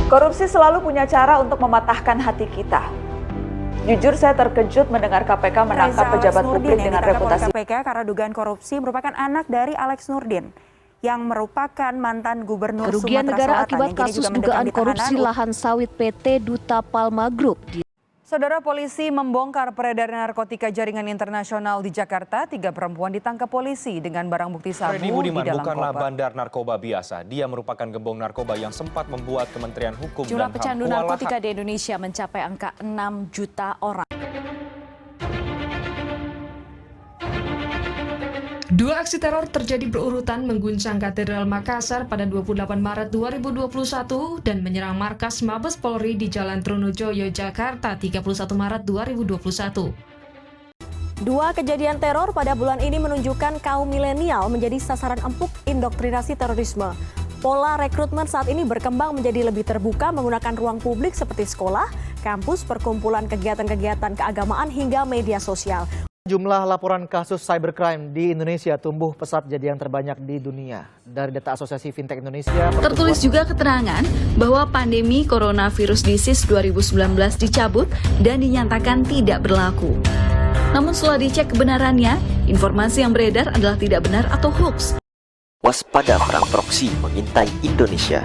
Korupsi selalu punya cara untuk mematahkan hati kita. Jujur saya terkejut mendengar KPK menangkap pejabat publik dengan reputasi. KPK karena dugaan korupsi merupakan anak dari Alex Nurdin yang merupakan mantan gubernur Kerugian Sumatera negara Selatan. akibat kasus dugaan korupsi lahan sawit PT Duta Palma Group. Saudara, polisi membongkar peredaran narkotika jaringan internasional di Jakarta. 3 perempuan ditangkap polisi dengan barang bukti sabu Freddy Budiman di dalam bukanlah koper. bandar narkoba biasa. Dia merupakan gembong narkoba yang sempat membuat Kementerian Hukum Jumlah dan HAM pecandu kewalahan. narkotika di Indonesia mencapai angka 6 juta orang. 2 aksi teror terjadi berurutan mengguncang Katedral Makassar pada 28 Maret 2021 dan menyerang markas Mabes Polri di Jalan Trunojoyo, Jakarta 31 Maret 2021. 2 kejadian teror pada bulan ini menunjukkan kaum milenial menjadi sasaran empuk indoktrinasi terorisme. Pola rekrutmen saat ini berkembang menjadi lebih terbuka menggunakan ruang publik seperti sekolah, kampus, perkumpulan kegiatan-kegiatan keagamaan hingga media sosial. Jumlah laporan kasus cybercrime di Indonesia tumbuh pesat jadi yang terbanyak di dunia. Dari data Asosiasi Fintech Indonesia, tertulis juga keterangan bahwa pandemi coronavirus disease 2019 dicabut dan dinyatakan tidak berlaku. Namun setelah dicek kebenarannya, informasi yang beredar adalah tidak benar atau hoax. Waspada perang proksi mengintai Indonesia.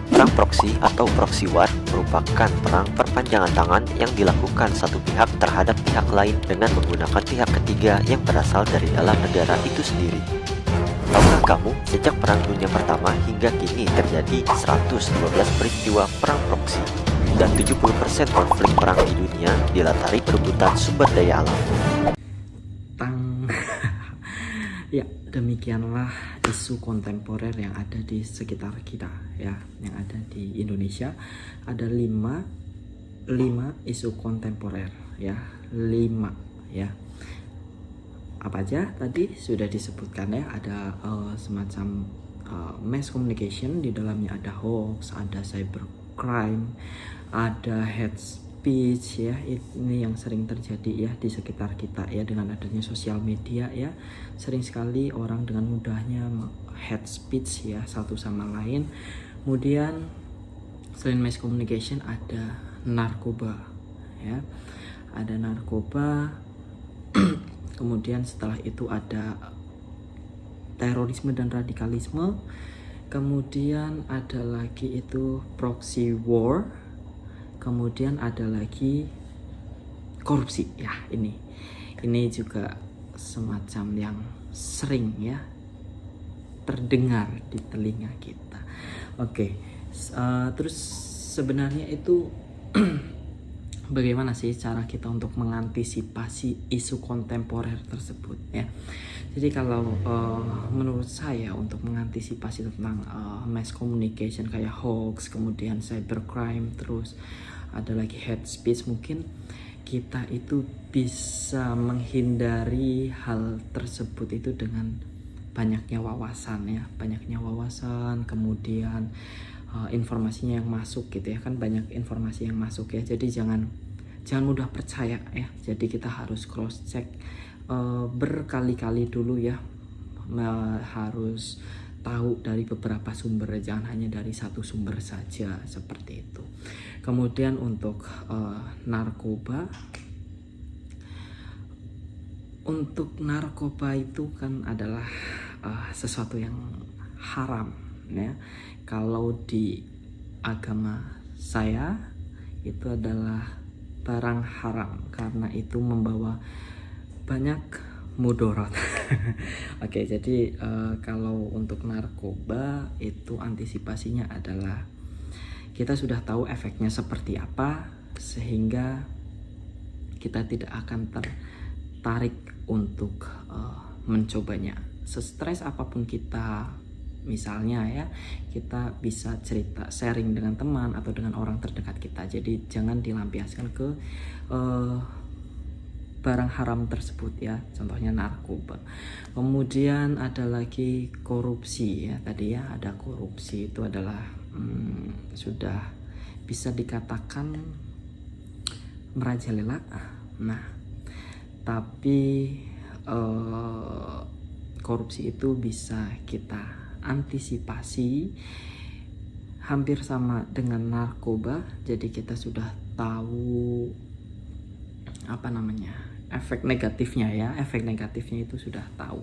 Perang proksi atau proxy war merupakan perang perpanjangan tangan yang dilakukan satu pihak terhadap pihak lain dengan menggunakan pihak ketiga yang berasal dari dalam negara itu sendiri. Tahukah kamu, sejak Perang Dunia Pertama hingga kini terjadi 112 peristiwa perang proksi dan 70% konflik perang di dunia dilatari perebutan sumber daya alam. Ya, demikianlah isu kontemporer yang ada di sekitar kita, ya, yang ada di Indonesia. Ada 5 isu kontemporer, ya, 5, ya. Apa aja tadi sudah disebutkan, ya. Ada semacam mass communication, di dalamnya ada hoax, ada cybercrime, ada hate speech, ya. Ini yang sering terjadi, ya, di sekitar kita, ya, dengan adanya sosial media, ya. Sering sekali orang dengan mudahnya hate speech, ya, satu sama lain. Kemudian selain mass communication ada narkoba, ya. Ada narkoba. Kemudian setelah itu ada terorisme dan radikalisme. Kemudian ada lagi itu proxy war. Kemudian ada lagi korupsi, ya. Ini juga semacam yang sering, ya, terdengar di telinga kita. Oke, terus sebenarnya itu bagaimana sih cara kita untuk mengantisipasi isu kontemporer tersebut, ya? Jadi kalau menurut saya untuk mengantisipasi tentang mass communication kayak hoax, kemudian cybercrime, terus ada lagi hate speech, mungkin kita itu bisa menghindari hal tersebut itu dengan banyaknya wawasan, ya, kemudian informasinya yang masuk, gitu, ya, kan banyak informasi yang masuk, ya. Jadi jangan mudah percaya, ya. Jadi kita harus cross check berkali-kali dulu, ya. Harus tahu dari beberapa sumber, jangan hanya dari satu sumber saja, seperti itu. Kemudian untuk narkoba itu kan adalah sesuatu yang haram, ya. Kalau di agama saya itu adalah barang haram karena itu membawa banyak mudarat. Oke, jadi kalau untuk narkoba itu antisipasinya adalah kita sudah tahu efeknya seperti apa, sehingga kita tidak akan tertarik untuk mencobanya. Sestres apapun kita, misalnya, ya, kita bisa cerita, sharing dengan teman atau dengan orang terdekat kita. Jadi jangan dilampiaskan ke barang haram tersebut, ya, contohnya narkoba. Kemudian ada lagi korupsi, ya, tadi, ya, ada korupsi itu adalah sudah bisa dikatakan merajalela. Nah, tapi korupsi itu bisa kita antisipasi hampir sama dengan narkoba. Jadi kita sudah tahu efek negatifnya ya, efek negatifnya itu sudah tahu.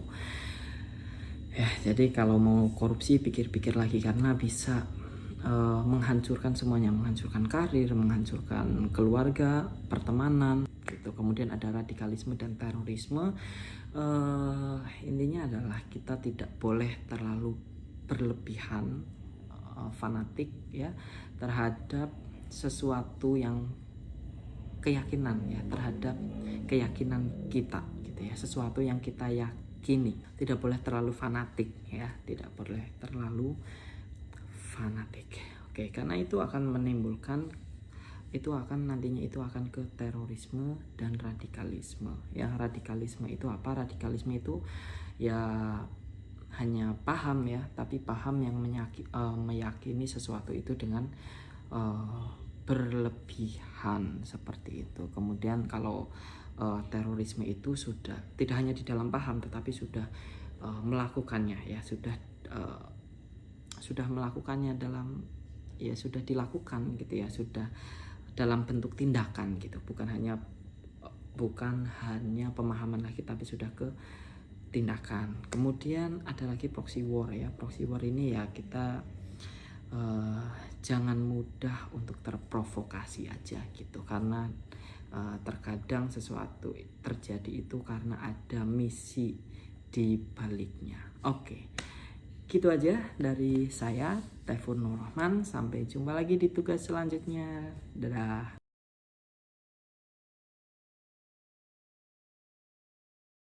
Ya, jadi kalau mau korupsi pikir-pikir lagi karena bisa menghancurkan semuanya, menghancurkan karir, menghancurkan keluarga, pertemanan gitu. Kemudian ada radikalisme dan terorisme. Intinya adalah kita tidak boleh terlalu berlebihan fanatik ya terhadap sesuatu yang keyakinan ya, terhadap keyakinan kita gitu ya, sesuatu yang kita yakini. Tidak boleh terlalu fanatik ya, tidak boleh terlalu fanatik. Oke, karena itu akan menimbulkan, nantinya akan ke terorisme dan radikalisme. Ya, radikalisme itu apa? Radikalisme itu ya hanya paham ya, tapi paham yang meyakini sesuatu itu dengan berlebihan seperti itu. Kemudian kalau terorisme itu sudah tidak hanya di dalam paham, tetapi sudah melakukannya ya, sudah melakukannya dalam ya, sudah dilakukan gitu ya, sudah dalam bentuk tindakan gitu, bukan hanya pemahaman lagi, tapi sudah ke tindakan. Kemudian ada lagi proxy war ya. Proxy war ini ya kita jangan mudah untuk terprovokasi aja gitu, karena terkadang sesuatu terjadi itu karena ada misi di baliknya. Oke. Gitu aja dari saya, Taifun Nur Rahman. Sampai jumpa lagi di tugas selanjutnya. Dadah.